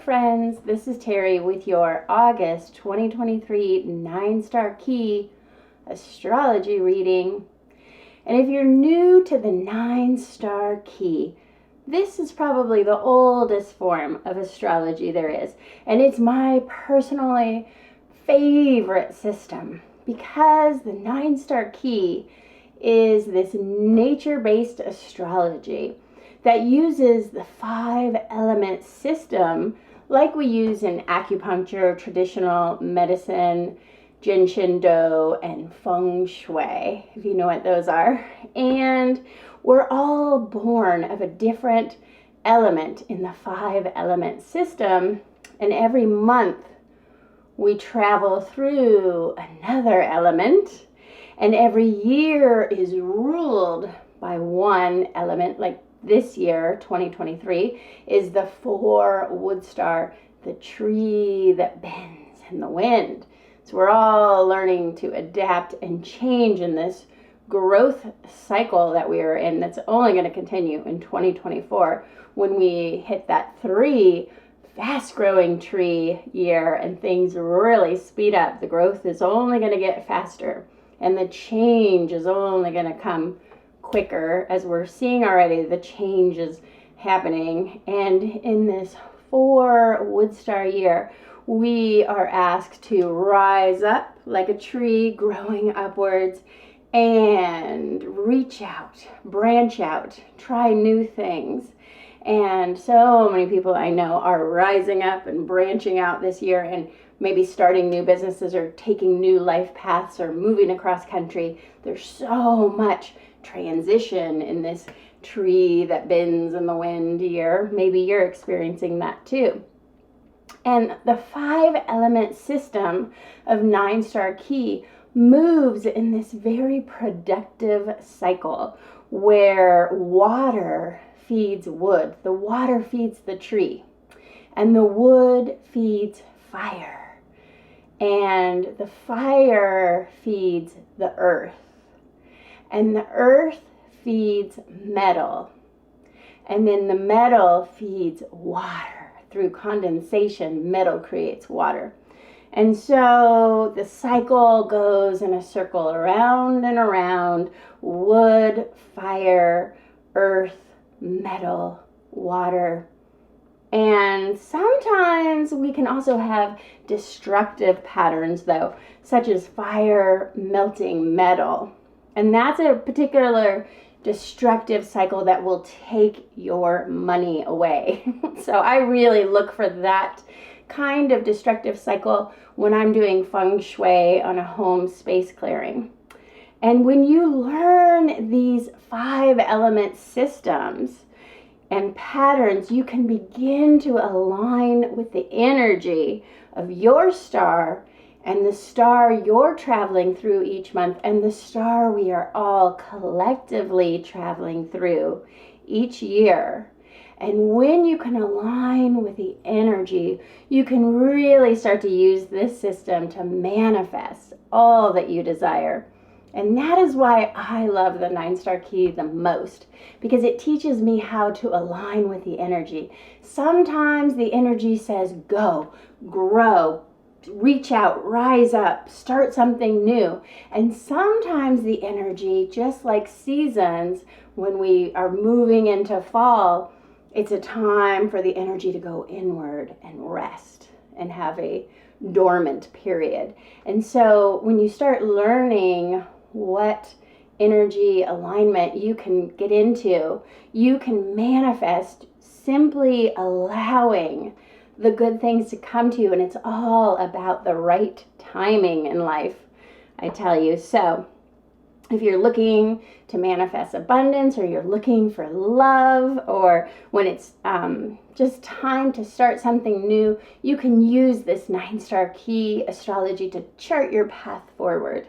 friends, this is Terry with your August 2023 9-Star Ki Astrology reading. And if you're new to the 9-Star Ki, this is probably the oldest form of astrology there is. And it's my personally favorite system because the 9-Star Ki is this nature-based astrology that uses the 5-element system like we use in acupuncture, traditional medicine, Jin Shin Do, and Feng Shui, if you know what those are. And we're all born of a different element in the 5-element system, and every month we travel through another element, and every year is ruled by one element. Like this year, 2023, is the 4 wood star, the tree that bends in the wind. So we're all learning to adapt and change in this growth cycle that we are in that's only going to continue in 2024 when we hit that 3 fast-growing tree year and things really speed up. The growth is only going to get faster and the change is only going to come quicker, as we're seeing already. The change is happening, and in this 4 wood star year we are asked to rise up like a tree growing upwards and reach out, branch out, try new things. And so many people I know are rising up and branching out this year and maybe starting new businesses or taking new life paths or moving across country. There's so much transition in this tree that bends in the wind year. Maybe you're experiencing that too. And the 5-element system of 9-Star Ki moves in this very productive cycle where water feeds wood, the water feeds the tree, and the wood feeds fire, and the fire feeds the earth, and the earth feeds metal, and then the metal feeds water. Through condensation, metal creates water. And so the cycle goes in a circle around and around: wood, fire, earth, metal, water. And sometimes we can also have destructive patterns though, such as fire melting metal. And that's a particular destructive cycle that will take your money away. So I really look for that kind of destructive cycle when I'm doing feng shui on a home space clearing. And when you learn these 5-element systems and patterns, you can begin to align with the energy of your star and the star you're traveling through each month, and the star we are all collectively traveling through each year. And when you can align with the energy, you can really start to use this system to manifest all that you desire. And that is why I love the 9-Star Ki the most, because it teaches me how to align with the energy. Sometimes the energy says go, grow, reach out, rise up, start something new. And sometimes the energy, just like seasons, when we are moving into fall, it's a time for the energy to go inward and rest and have a dormant period. And so when you start learning what energy alignment you can get into, you can manifest simply allowing the good things to come to you. And it's all about the right timing in life, I tell you. So if you're looking to manifest abundance, or you're looking for love, or when it's just time to start something new, you can use this 9-Star Ki astrology to chart your path forward.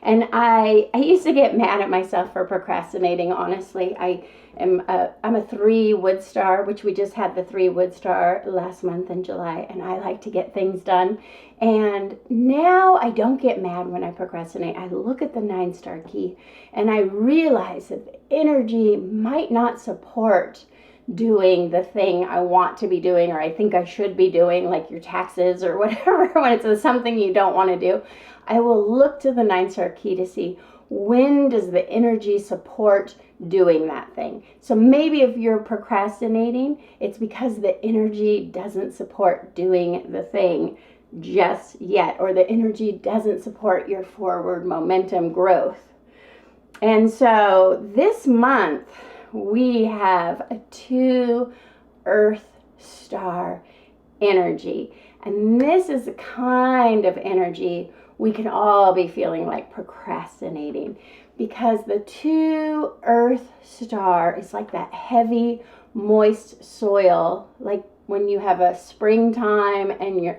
And I used to get mad at myself for procrastinating, honestly. I'm a 3 wood star, which we just had the 3 wood star last month in July, and I like to get things done. And now I don't get mad when I procrastinate. I look at the 9-Star Ki and I realize that the energy might not support doing the thing I want to be doing or I think I should be doing, like your taxes or whatever, when it's something you don't want to do, I will look to the 9-star key to see when does the energy support doing that thing. So maybe if you're procrastinating, it's because the energy doesn't support doing the thing just yet, or the energy doesn't support your forward momentum growth. And so this month we have a 2 Earth star energy. And this is the kind of energy we can all be feeling like procrastinating, because the 2 Earth star is like that heavy, moist soil, like when you have a springtime and you're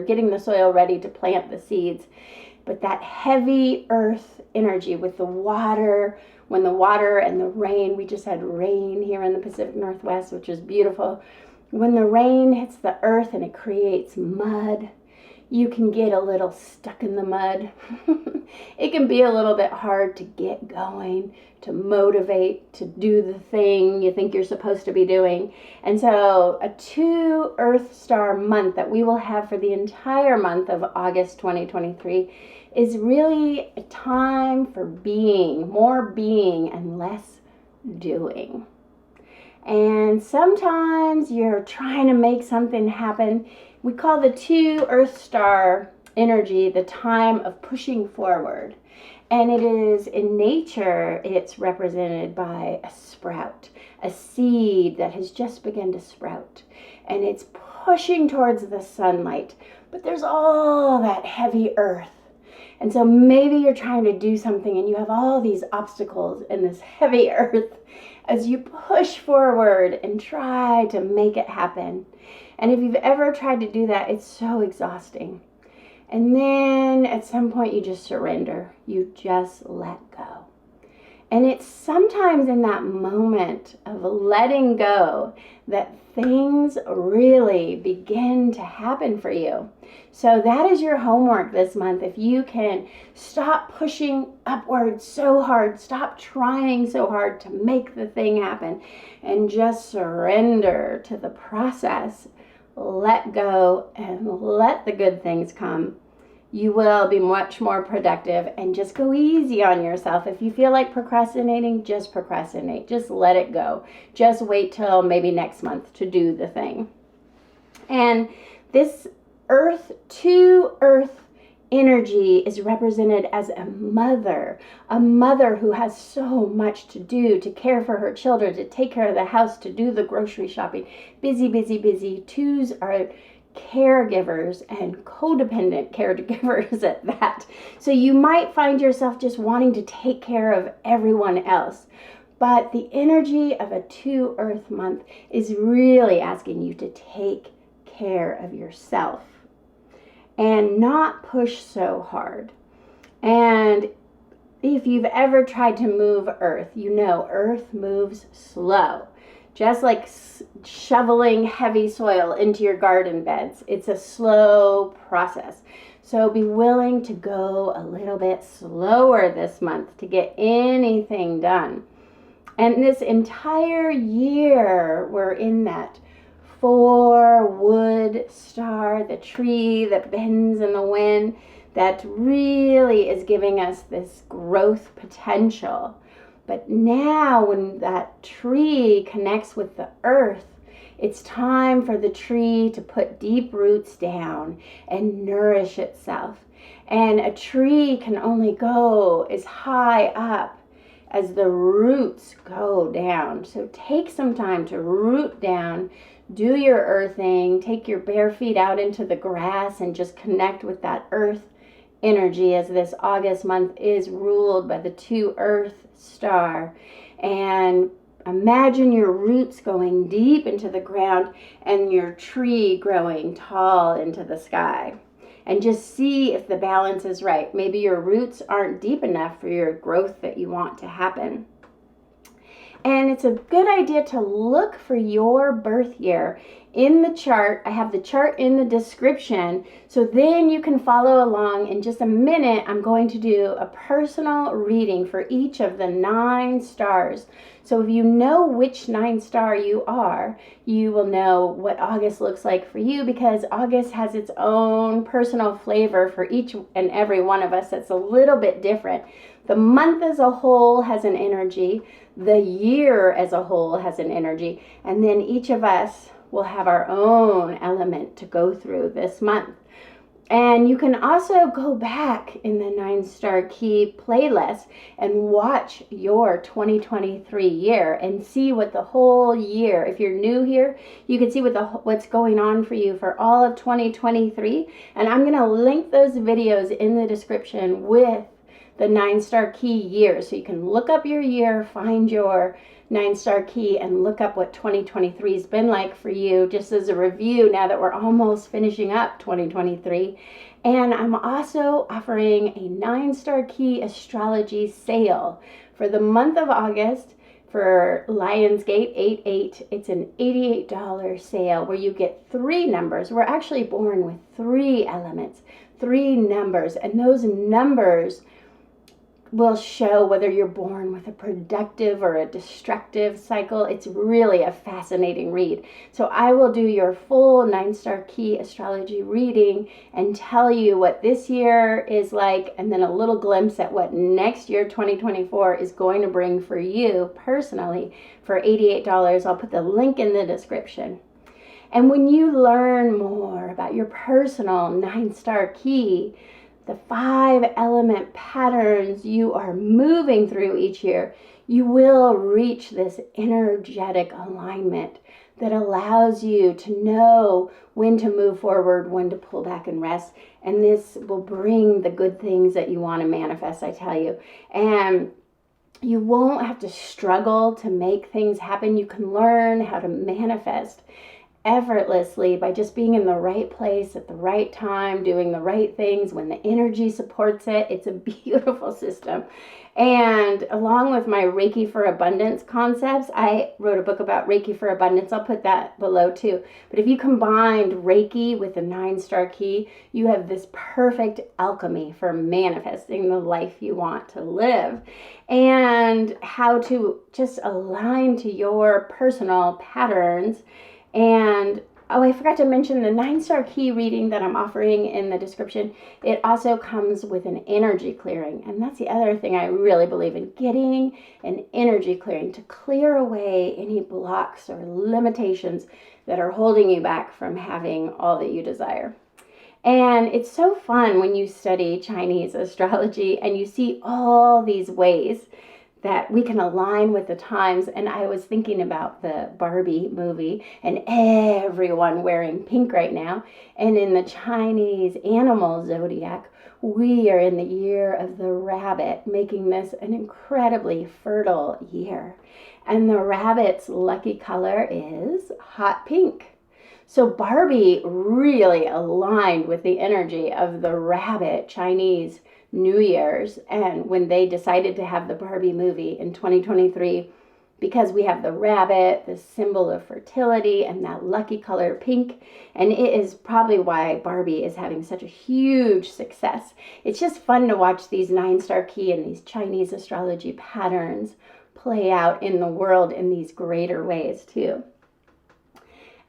getting the soil ready to plant the seeds. But that heavy earth energy with the water, when the water and the rain, we just had rain here in the Pacific Northwest, which is beautiful. When the rain hits the earth and it creates mud, you can get a little stuck in the mud. It can be a little bit hard to get going, to motivate, to do the thing you think you're supposed to be doing. And so a 2 Earth star month that we will have for the entire month of August 2023 is really a time for being, more being and less doing. And sometimes you're trying to make something happen. We call the 2 Earth star energy the time of pushing forward. And it is in nature, it's represented by a sprout, a seed that has just begun to sprout. And it's pushing towards the sunlight. But there's all that heavy earth. And so maybe you're trying to do something and you have all these obstacles in this heavy earth as you push forward and try to make it happen. And if you've ever tried to do that, it's so exhausting. And then at some point you just surrender. You just let go. And it's sometimes in that moment of letting go that things really begin to happen for you. So that is your homework this month. If you can stop pushing upward so hard, stop trying so hard to make the thing happen, and just surrender to the process, let go and let the good things come, you will be much more productive. And just go easy on yourself. If you feel like procrastinating, just procrastinate. Just let it go. Just wait till maybe next month to do the thing. And this 2 Earth energy is represented as a mother who has so much to do, to care for her children, to take care of the house, to do the grocery shopping. Busy, busy, busy. 2s are caregivers and codependent caregivers at that. So you might find yourself just wanting to take care of everyone else. But the energy of a 2 Earth month is really asking you to take care of yourself and not push so hard. And if you've ever tried to move Earth, you know Earth moves slow. Just like shoveling heavy soil into your garden beds. It's a slow process. So be willing to go a little bit slower this month to get anything done. And this entire year, we're in that 4 wood star, the tree that bends in the wind, that really is giving us this growth potential. But now when that tree connects with the earth, it's time for the tree to put deep roots down and nourish itself. And a tree can only go as high up as the roots go down. So take some time to root down, do your earthing, take your bare feet out into the grass and just connect with that earth energy, as this August month is ruled by the 2 Earth star. And imagine your roots going deep into the ground and your tree growing tall into the sky. And just see if the balance is right. Maybe your roots aren't deep enough for your growth that you want to happen. And it's a good idea to look for your birth year in the chart. I have the chart in the description, so then you can follow along. In just a minute, I'm going to do a personal reading for each of the 9 stars. So if you know which 9 star you are, you will know what August looks like for you, because August has its own personal flavor for each and every one of us that's a little bit different. The month as a whole has an energy, the year as a whole has an energy, and then each of us will have our own element to go through this month. And you can also go back in the 9 Star Ki playlist and watch your 2023 year and see what the whole year, if you're new here, you can see what's going on for you for all of 2023. And I'm going to link those videos in the description with the 9 Star Ki year, so you can look up your year, find your 9 Star Ki, and look up what 2023 has been like for you, just as a review now that we're almost finishing up 2023. And I'm also offering a 9 Star Ki astrology sale for the month of August for Lionsgate 88. It's an $88 sale where you get 3 numbers. We're actually born with 3 elements, 3 numbers, and those numbers will show whether you're born with a productive or a destructive cycle. It's really a fascinating read. So I will do your full 9 Star Ki astrology reading and tell you what this year is like, and then a little glimpse at what next year, 2024, is going to bring for you personally for $88. I'll put the link in the description. And when you learn more about your personal 9 Star Ki, the 5 element patterns you are moving through each year, you will reach this energetic alignment that allows you to know when to move forward, when to pull back and rest. And this will bring the good things that you want to manifest, I tell you. And you won't have to struggle to make things happen. You can learn how to manifest effortlessly by just being in the right place at the right time, doing the right things when the energy supports it. It's a beautiful system. And along with my Reiki for Abundance concepts, I wrote a book about Reiki for Abundance. I'll put that below too. But if you combined Reiki with the 9 Star Ki, you have this perfect alchemy for manifesting the life you want to live, and how to just align to your personal patterns. And oh, I forgot to mention the 9 Star Ki reading that I'm offering in the description. It also comes with an energy clearing. And that's the other thing I really believe in, getting an energy clearing to clear away any blocks or limitations that are holding you back from having all that you desire. And it's so fun when you study Chinese astrology and you see all these ways that we can align with the times. And I was thinking about the Barbie movie and everyone wearing pink right now. And in the Chinese animal zodiac, we are in the year of the rabbit, making this an incredibly fertile year. And the rabbit's lucky color is hot pink. So Barbie really aligned with the energy of the rabbit Chinese New Year's, and when they decided to have the Barbie movie in 2023, because we have the rabbit, the symbol of fertility, and that lucky color pink, and it is probably why Barbie is having such a huge success. It's just fun to watch these 9 Star Ki and these Chinese astrology patterns play out in the world in these greater ways too.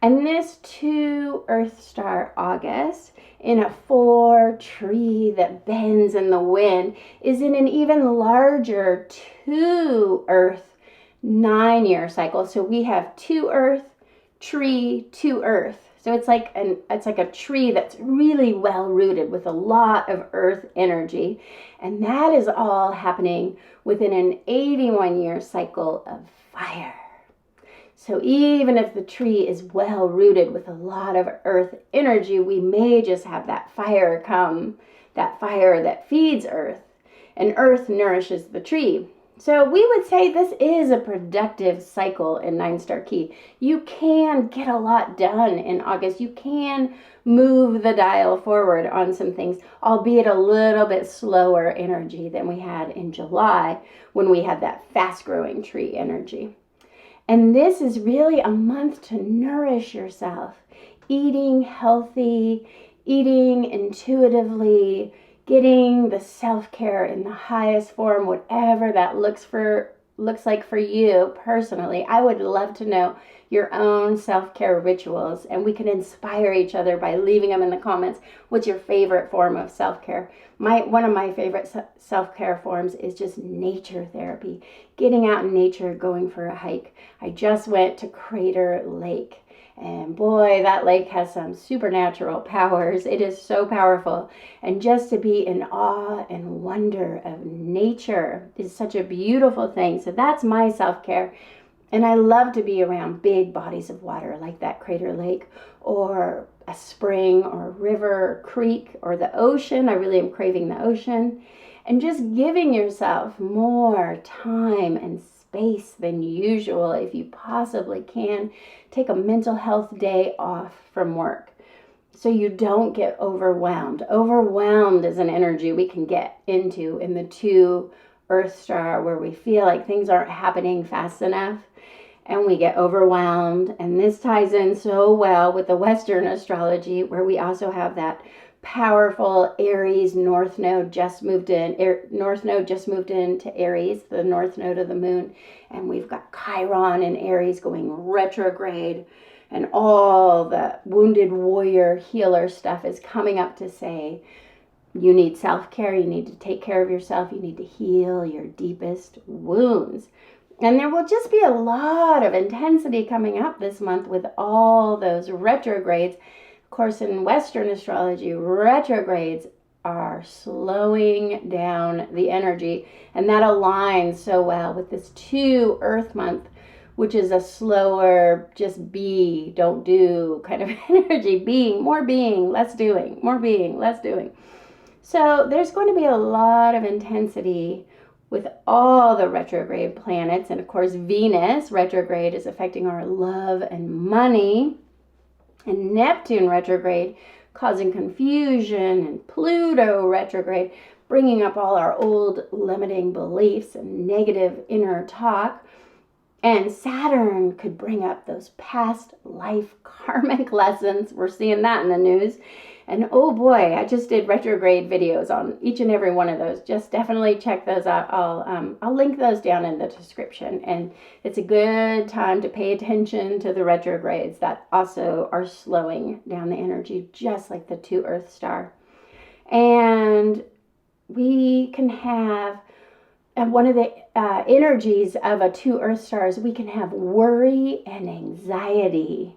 And this 2 Earth Star August in a 4 tree that bends in the wind is in an even larger 2 Earth 9-year cycle. So we have 2 Earth, tree, 2 Earth. So it's like a tree that's really well rooted with a lot of earth energy. And that is all happening within an 81-year cycle of fire. So even if the tree is well rooted with a lot of earth energy, we may just have that fire come, that fire that feeds earth, and earth nourishes the tree. So we would say this is a productive cycle in 9 Star Ki. You can get a lot done in August. You can move the dial forward on some things, albeit a little bit slower energy than we had in July when we had that fast-growing tree energy. And this is really a month to nourish yourself, eating healthy, eating intuitively, getting the self-care in the highest form, whatever that looks like for you personally. I would love to know your own self-care rituals, and we can inspire each other by leaving them in the comments. What's your favorite form of self-care? One of my favorite self-care forms is just nature therapy, getting out in nature, going for a hike. I just went to Crater Lake, and boy, that lake has some supernatural powers. It is so powerful. And just to be in awe and wonder of nature is such a beautiful thing. So that's my self-care. And I love to be around big bodies of water like that Crater Lake, or a spring or a river or creek or the ocean. I really am craving the ocean. And just giving yourself more time and space than usual if you possibly can. Take a mental health day off from work so you don't get overwhelmed. Overwhelmed is an energy we can get into in the 2 Earth star, where we feel like things aren't happening fast enough and we get overwhelmed. And this ties in so well with the Western astrology, where we also have that powerful Aries North Node just moved in. North Node just moved into Aries, the North Node of the moon. And we've got Chiron in Aries going retrograde. And all the wounded warrior healer stuff is coming up to say, you need self-care, you need to take care of yourself, you need to heal your deepest wounds. And there will just be a lot of intensity coming up this month with all those retrogrades. Of course, in Western astrology, retrogrades are slowing down the energy, and that aligns so well with this 2 Earth month, which is a slower, just be, don't do kind of energy. More being, less doing, more being, less doing. So there's going to be a lot of intensity with all the retrograde planets. And of course, Venus retrograde is affecting our love and money. And Neptune retrograde causing confusion. And Pluto retrograde bringing up all our old limiting beliefs and negative inner talk. And Saturn could bring up those past life karmic lessons. We're seeing that in the news. And oh boy, I just did retrograde videos on each and every one of those. Just definitely check those out. I'll link those down in the description. And it's a good time to pay attention to the retrogrades that also are slowing down the energy, just like the 2 Earth star. And we can have one of the energies of a 2 Earth stars, we can have worry and anxiety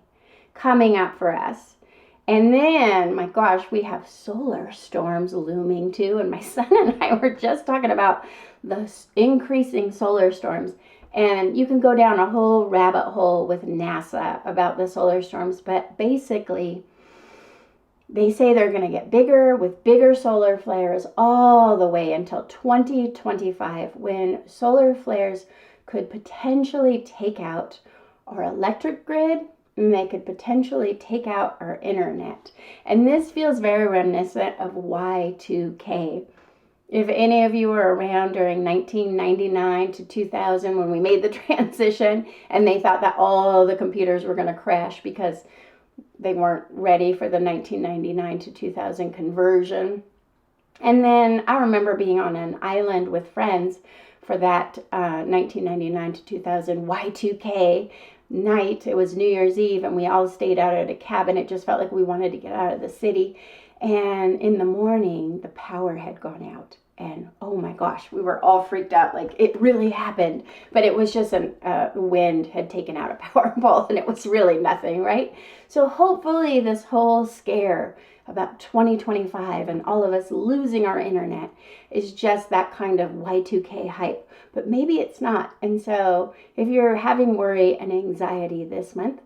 coming up for us. And then, my gosh, we have solar storms looming too. And my son and I were just talking about the increasing solar storms. And you can go down a whole rabbit hole with NASA about the solar storms. But basically, they say they're going to get bigger with bigger solar flares all the way until 2025, when solar flares could potentially take out our electric grid, and they could potentially take out our internet. And this feels very reminiscent of Y2K. If any of you were around during 1999 to 2000 when we made the transition and they thought that all the computers were going to crash because they weren't ready for the 1999 to 2000 conversion. And then I remember being on an island with friends for that 1999 to 2000 Y2K night. It was New Year's Eve, and we all stayed out at a cabin. It just felt like we wanted to get out of the city. And in the morning, the power had gone out. And oh my gosh, we were all freaked out, like it really happened. But it was just the wind had taken out a power pole, and it was really nothing, right? So hopefully this whole scare about 2025 and all of us losing our internet is just that kind of Y2K hype. But maybe it's not. And so if you're having worry and anxiety this month,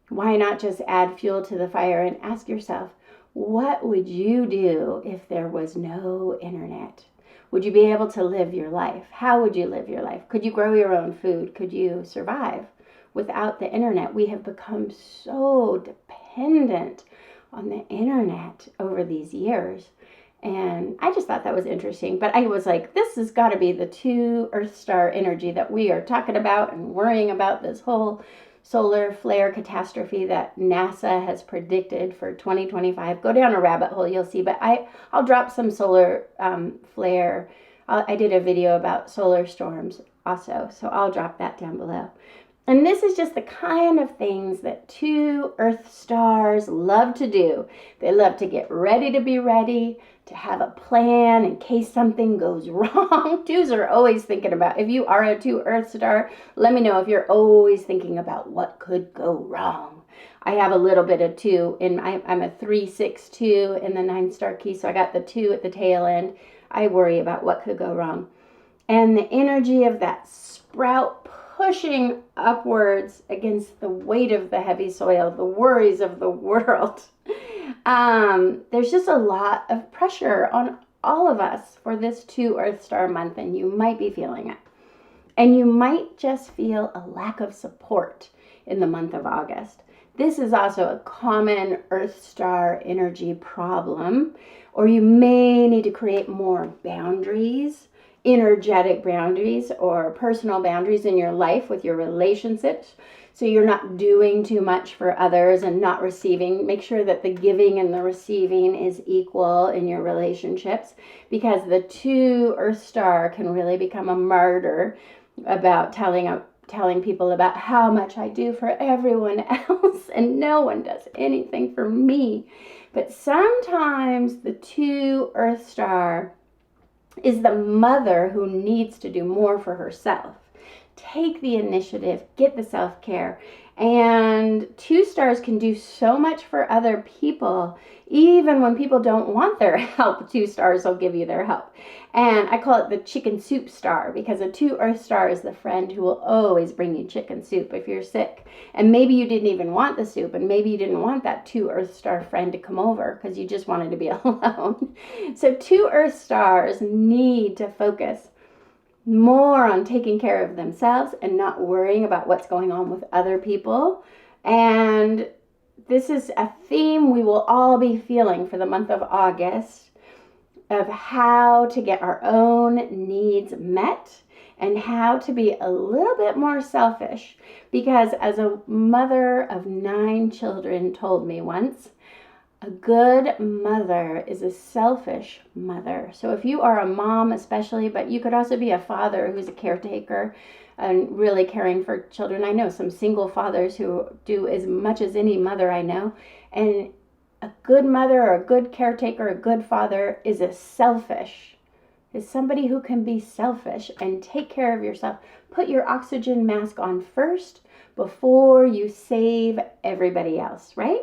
why not just add fuel to the fire and ask yourself, what would you do if there was no internet? Would you be able to live your life? How would you live your life? Could you grow your own food? Could you survive without the internet? We have become so dependent on the internet over these years. And I just thought that was interesting. But I was like, this has got to be the 2 Earth star energy that we are talking about and worrying about, this whole solar flare catastrophe that NASA has predicted for 2025. Go down a rabbit hole, you'll see. But I'll drop some solar flare. I did a video about solar storms also, so I'll drop that down below. And this is just the kind of things that 2 Earth stars love to do. They love to get ready to be ready, to have a plan in case something goes wrong. 2s are always thinking about, if you are a 2 Earth star, let me know if you're always thinking about what could go wrong. I have a little bit of 2, and I'm a 3-6-2 in the 9 star key, so I got the 2 at the tail end. I worry about what could go wrong. And the energy of that sprout pushing upwards against the weight of the heavy soil, the worries of the world. There's just a lot of pressure on all of us for this 2 Earth star month, and you might be feeling it. And you might just feel a lack of support in the month of August. This is also a common Earth star energy problem, or you may need to create more boundaries, energetic boundaries or personal boundaries in your life with your relationships, so you're not doing too much for others and not receiving. Make sure that the giving and the receiving is equal in your relationships, because the 2 Earth star can really become a martyr about telling people about how much I do for everyone else and no one does anything for me. But sometimes the 2 Earth star is the mother who needs to do more for herself. Take the initiative, get the self-care. And 2 stars can do so much for other people. Even when people don't want their help, 2 stars will give you their help. And I call it the chicken soup star, because a 2 Earth star is the friend who will always bring you chicken soup if you're sick. And maybe you didn't even want the soup, and maybe you didn't want that 2 Earth star friend to come over because you just wanted to be alone. So 2 Earth stars need to focus more on taking care of themselves and not worrying about what's going on with other people. And this is a theme we will all be feeling for the month of August, of how to get our own needs met and how to be a little bit more selfish. Because as a mother of 9 children told me once, a good mother is a selfish mother. So if you are a mom especially, but you could also be a father who's a caretaker and really caring for children. I know some single fathers who do as much as any mother I know. And a good mother or a good caretaker, a good father is somebody who can be selfish and take care of yourself. Put your oxygen mask on first before you save everybody else, right?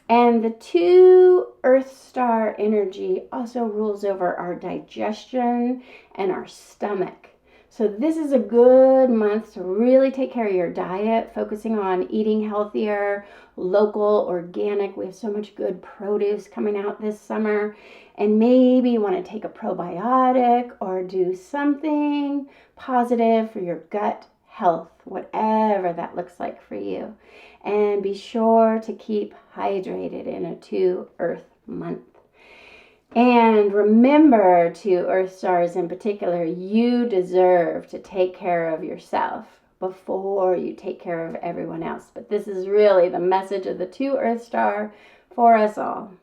And the 2 Earth star energy also rules over our digestion and our stomach. So this is a good month to really take care of your diet, focusing on eating healthier, local, organic. We have so much good produce coming out this summer. And maybe you want to take a probiotic or do something positive for your gut health, whatever that looks like for you. And be sure to keep hydrated in a 2 Earth month. And remember, 2 Earth stars in particular, you deserve to take care of yourself before you take care of everyone else. But this is really the message of the 2 Earth star for us all.